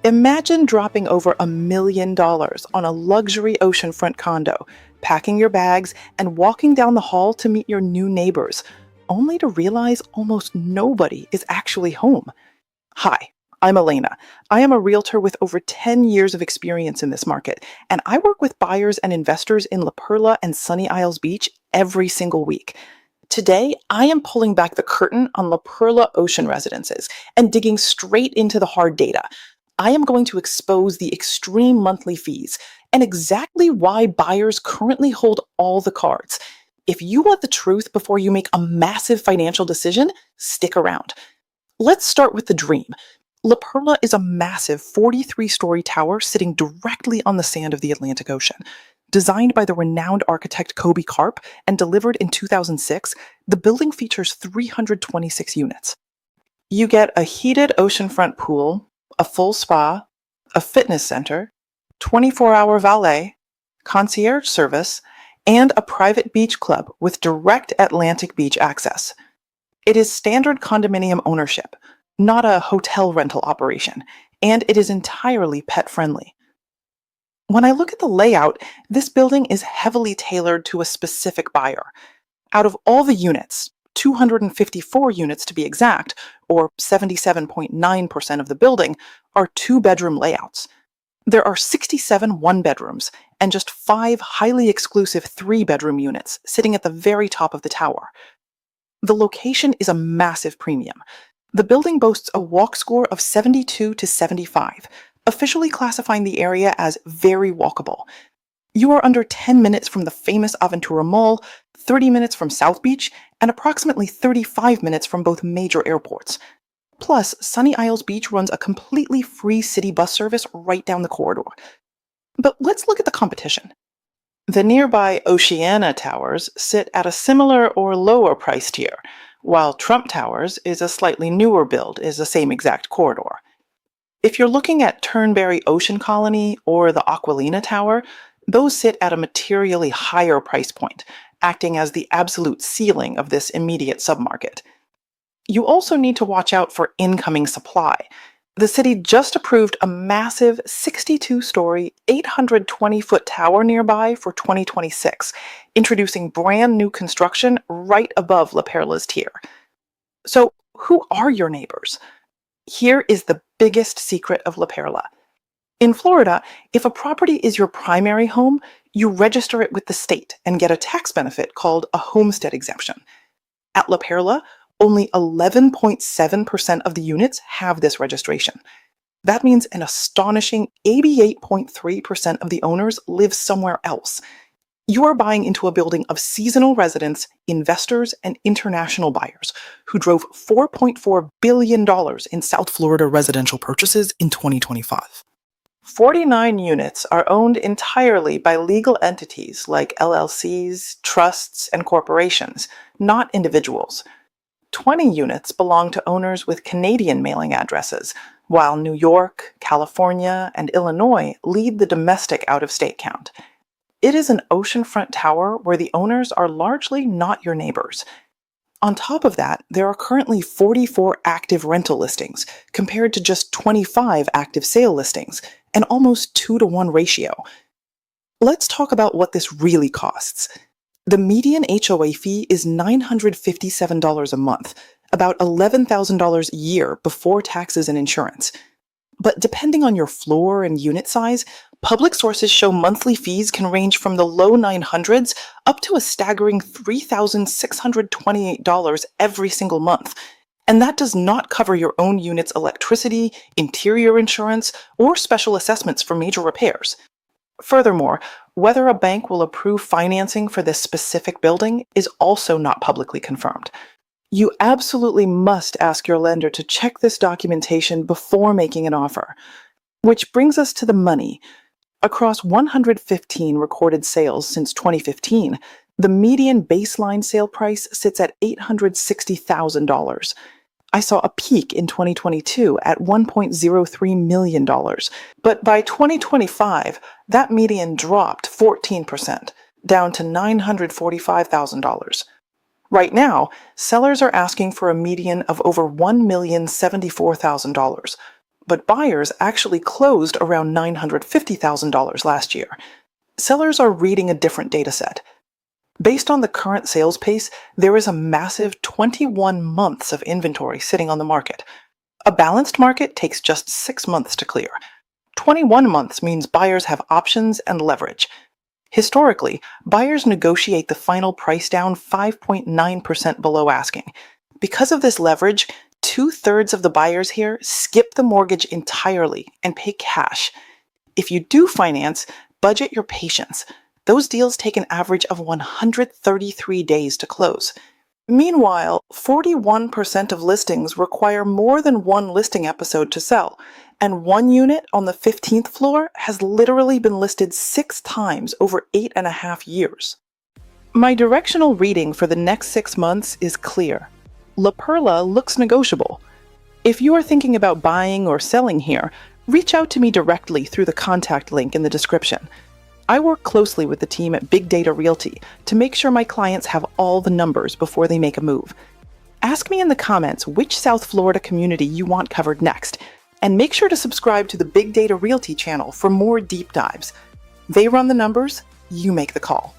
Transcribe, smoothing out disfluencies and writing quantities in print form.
Imagine dropping over $1 million on a luxury oceanfront condo, packing your bags, and walking down the hall to meet your new neighbors, only to realize almost nobody is actually home. Hi, I'm Elena. I am a realtor with over 10 years of experience in this market, and I work with buyers and investors in La Perla and Sunny Isles Beach every single week. Today, I am pulling back the curtain on La Perla Ocean Residences and digging straight into the hard data. I am going to expose the extreme monthly fees and exactly why buyers currently hold all the cards. If you want the truth before you make a massive financial decision, stick around. Let's start with the dream. La Perla is a massive 43-story tower sitting directly on the sand of the Atlantic Ocean. Designed by the renowned architect Kobe Karp and delivered in 2006, the building features 326 units. You get a heated oceanfront pool, a full spa, a fitness center, 24-hour valet, concierge service, and a private beach club with direct Atlantic beach access. It is standard condominium ownership, not a hotel rental operation, and it is entirely pet-friendly. When I look at the layout, this building is heavily tailored to a specific buyer. Out of all the units, 254 units to be exact, or 77.9% of the building, are two-bedroom layouts. There are 67 one-bedrooms and just 5 highly exclusive three-bedroom units sitting at the very top of the tower. The location is a massive premium. The building boasts a walk score of 72 to 75, officially classifying the area as very walkable. You are under 10 minutes from the famous Aventura Mall, 30 minutes from South Beach, and approximately 35 minutes from both major airports. Plus, Sunny Isles Beach runs a completely free city bus service right down the corridor. But let's look at the competition. The nearby Oceana Towers sit at a similar or lower price tier, while Trump Towers is a slightly newer build, is the same exact corridor. If you're looking at Turnberry Ocean Colony or the Aquilina Tower, those sit at a materially higher price point, acting as the absolute ceiling of this immediate submarket. You also need to watch out for incoming supply. The city just approved a massive 62-story, 820-foot tower nearby for 2026, introducing brand new construction right above La Perla's tier. So, who are your neighbors? Here is the biggest secret of La Perla. In Florida, if a property is your primary home, you register it with the state and get a tax benefit called a homestead exemption. At La Perla, only 11.7% of the units have this registration. That means an astonishing 88.3% of the owners live somewhere else. You are buying into a building of seasonal residents, investors, and international buyers who drove $4.4 billion in South Florida residential purchases in 2025. 49 units are owned entirely by legal entities like LLCs, trusts, and corporations, not individuals. 20 units belong to owners with Canadian mailing addresses, while New York, California, and Illinois lead the domestic out-of-state count. It is an oceanfront tower where the owners are largely not your neighbors. On top of that, there are currently 44 active rental listings, compared to just 25 active sale listings, an almost 2-to-1 ratio. Let's talk about what this really costs. The median HOA fee is $957 a month, about $11,000 a year before taxes and insurance. But depending on your floor and unit size, public sources show monthly fees can range from the low 900s up to a staggering $3,628 every single month. And that does not cover your own unit's electricity, interior insurance, or special assessments for major repairs. Furthermore, whether a bank will approve financing for this specific building is also not publicly confirmed. You absolutely must ask your lender to check this documentation before making an offer. Which brings us to the money. Across 115 recorded sales since 2015, the median baseline sale price sits at $860,000. I saw a peak in 2022 at $1.03 million, but by 2025, that median dropped 14%, down to $945,000. Right now, sellers are asking for a median of over $1,074,000, but buyers actually closed around $950,000 last year. Sellers are reading a different data set. Based on the current sales pace, there is a massive 21 months of inventory sitting on the market. A balanced market takes just 6 months to clear. 21 months means buyers have options and leverage. Historically, buyers negotiate the final price down 5.9% below asking. Because of this leverage, 2/3 of the buyers here skip the mortgage entirely and pay cash. If you do finance, budget your patience. Those deals take an average of 133 days to close. Meanwhile, 41% of listings require more than one listing episode to sell, and one unit on the 15th floor has literally been listed 6 times over 8.5 years. My directional reading for the next 6 months is clear. La Perla looks negotiable. If you are thinking about buying or selling here, reach out to me directly through the contact link in the description. I work closely with the team at Big Data Realty to make sure my clients have all the numbers before they make a move. Ask me in the comments which South Florida community you want covered next, and make sure to subscribe to the Big Data Realty channel for more deep dives. They run the numbers, you make the call.